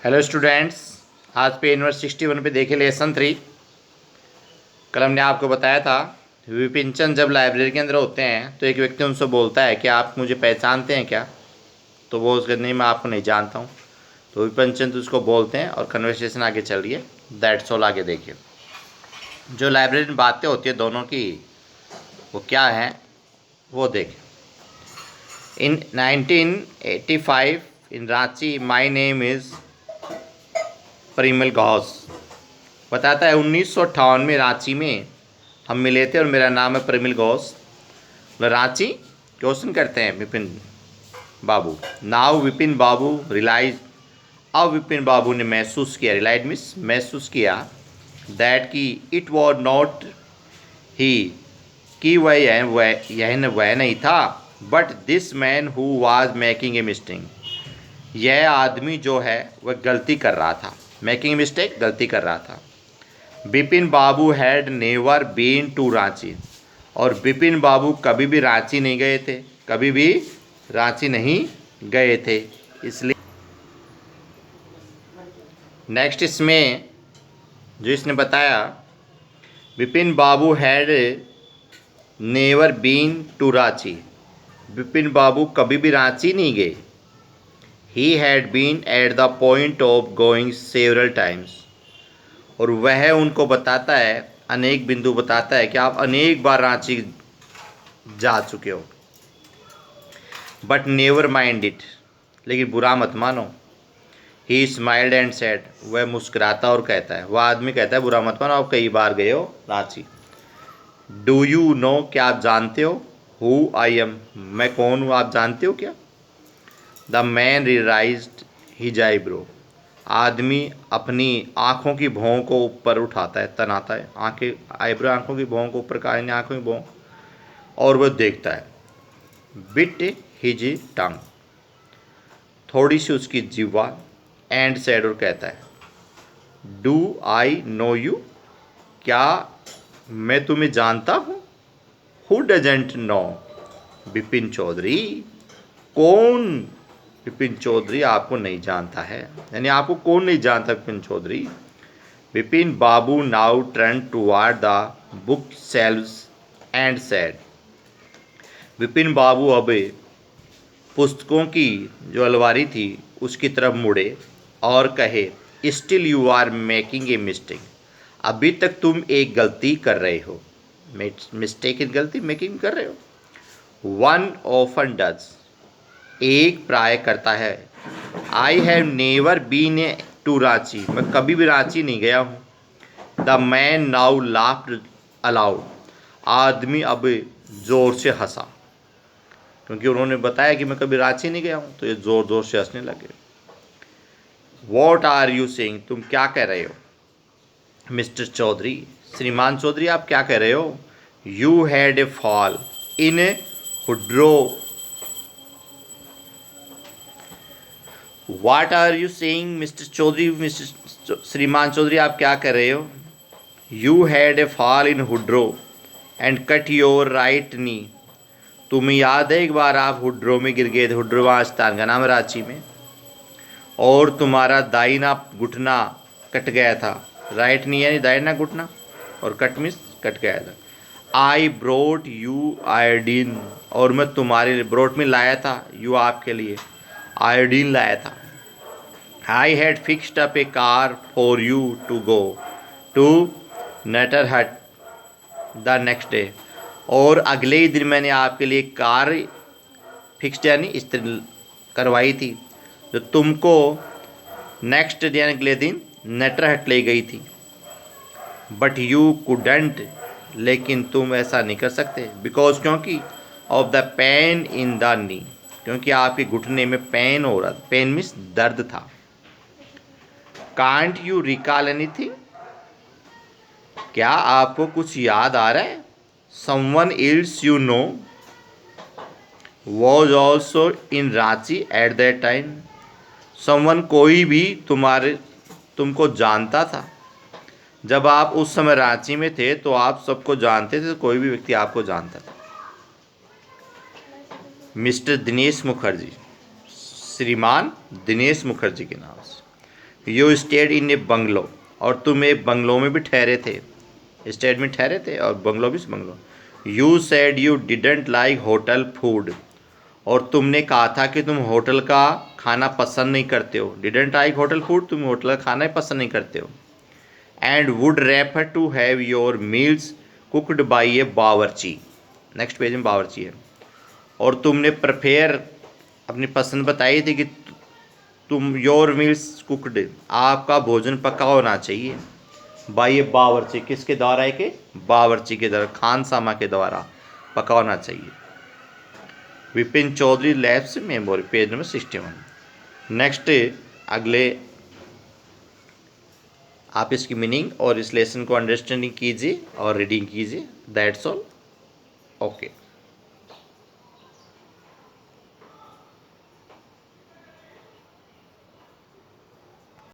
Hello students. आज page number 61 पे देखे लेसन 3। कल हमने आपको बताया था विपिन चंद जब लाइब्रेरी के अंदर होते हैं तो एक व्यक्ति उनसे बोलता है कि आप मुझे पहचानते हैं क्या। तो वो उसके नहीं, मैं आपको नहीं जानता हूँ। तो विपिन चंद उसको बोलते हैं और कन्वर्सेशन आगे चल रही है। That's all. आगे देखिए, जो लाइब्रेरी में बातें होती है दोनों की, वो क्या है वो देखें। In 1985 in Ranchi, my name is Parimal Ghosh. बताता है 1958 में रांची में हम मिले थे और मेरा नाम है परिमल घोष। रांची क्वेश्चन करते हैं विपिन बाबू। नाउ विपिन बाबू रियलाइज, अब विपिन बाबू ने महसूस किया, रियलाइज मीन्स महसूस किया, दैट कि इट वॉज नॉट ही, कि वह नहीं था, but this man who was making a mistake, यह आदमी जो है वह गलती कर रहा था। मेकिंग मिस्टेक, गलती कर रहा था। Bipin babu had never been to Ranchi, और बिपिन बाबू कभी भी रांची नहीं गए थे, कभी भी रांची नहीं गए थे। इसलिए नेक्स्ट इसमें जो इसने बताया, Bipin babu had never been to Ranchi, Bipin babu कभी भी रांची नहीं गए। He had been at the point of going several times, और वह उनको बताता है, अनेक बिंदु बताता है कि आप अनेक बार रांची जा चुके हो। बट नेवर माइंड इट, लेकिन बुरा मत मानो। ही स्माइल्ड एंड सेड, वह मुस्कुराता और कहता है, वह आदमी कहता है बुरा मत मानो, आप कई बार गए हो रांची। डू यू नो, क्या आप जानते हो, हु आई एम, मैं कौन हूँ आप जानते हो क्या। The man realised his eyebrow, आदमी अपनी आँखों की भौं को ऊपर उठाता है, तनाता है, आँखें, आईब्रो आँखों की भौं को ऊपर, कान आँखों की भौं, और वह देखता है। बिट हिज टंग, थोड़ी सी उसकी जिह्वा, एंड सेड, और कहता है, डू आई नो यू, क्या मैं तुम्हें जानता हूँ। Who doesn't know Bipin Chaudhary, कौन विपिन चौधरी आपको नहीं जानता है, यानी आपको कौन नहीं जानता Vipin Chaudhary. Vipin babu now turn toward the book shelves and said, Vipin babu अब पुस्तकों की जो अलमारी थी उसकी तरफ मुड़े और कहे, still you are making a mistake, अभी तक तुम एक गलती कर रहे हो। मिस्टेक इन गलती, मेकिंग कर रहे हो। वन ऑफन डज, एक प्राय करता है। I have never been to Ranchi, मैं कभी भी रांची नहीं गया हूँ। The man now laughed aloud, आदमी अब जोर से हंसा, क्योंकि उन्होंने बताया कि मैं कभी रांची नहीं गया हूँ, तो ये जोर जोर से हंसने लगे। वॉट आर यू सेइंग, तुम क्या कह रहे हो। मिस्टर चौधरी, श्रीमान चौधरी आप क्या कह रहे हो। You had a fall in Hundru, what are you saying Mr Chaudhary, Mr Shriman Chaudhary आप क्या कह रहे हो। You had a fall in Hundru and cut your right knee, तुम्हें याद है एक बार आप हुड्रो में गिर गए थे, हुड्रो वहाँ स्थान का नाम रांची में, और तुम्हारा दाहिना घुटना कट गया था। राइट नी यानी दाहिना घुटना, और कट मिस कट गया था। आई ब्रोट यू आयोडीन, और मैं तुम्हारे लिए ब्रोट में लाया था, यू आपके लिए आयोडीन लाया था। I had fixed up a car for you to go to Netarhat the next day, और अगले ही दिन मैंने आपके लिए कार फिक्स्ड यानी इस्त्री करवाई थी, जो तुमको नेक्स्ट डे यानी अगले दिन नटरहट ले गई थी। बट यू कुडंट, लेकिन तुम ऐसा नहीं कर सकते, बिकॉज क्योंकि of the pain in the knee, क्योंकि आपके घुटने में पेन हो रहा था, पेन मीन्स दर्द था। कांट यू रिकॉल एनीथिंग, क्या आपको कुछ याद आ रहा है। Someone else you know was also in Ranchi at that time, someone कोई भी तुमको जानता था, जब आप उस समय रांची में थे तो आप सबको जानते थे, तो कोई भी व्यक्ति आपको जानता था। मिस्टर दिनेश मुखर्जी, श्रीमान दिनेश मुखर्जी के नाम से। You stayed in A bungalow, और तुम एक बंगलो में भी ठहरे थे, स्टेड में ठहरे थे और बंगलो भी bungalow. You said you didn't like hotel food, और तुमने कहा था कि तुम होटल का खाना पसंद नहीं करते हो, डिडेंट लाइक होटल फूड, तुम होटल का खाना ही पसंद नहीं करते हो। And would refer to have your meals cooked by a bawarchi, next page में बावर्ची है। और तुमने प्रिपेयर अपनी पसंद बताई थी कि तुम योर मील्स कुकड, आपका भोजन पका होना चाहिए, बाई ए बावर्ची, किसके द्वारा है कि बावर्ची के द्वारा, खानसामा के द्वारा पका होना चाहिए। Vipin Chaudhary lapse memory, page number 61। Next अगले आप इसकी मीनिंग और इस लेसन को अंडरस्टैंडिंग कीजिए और रीडिंग कीजिए। That's all, okay.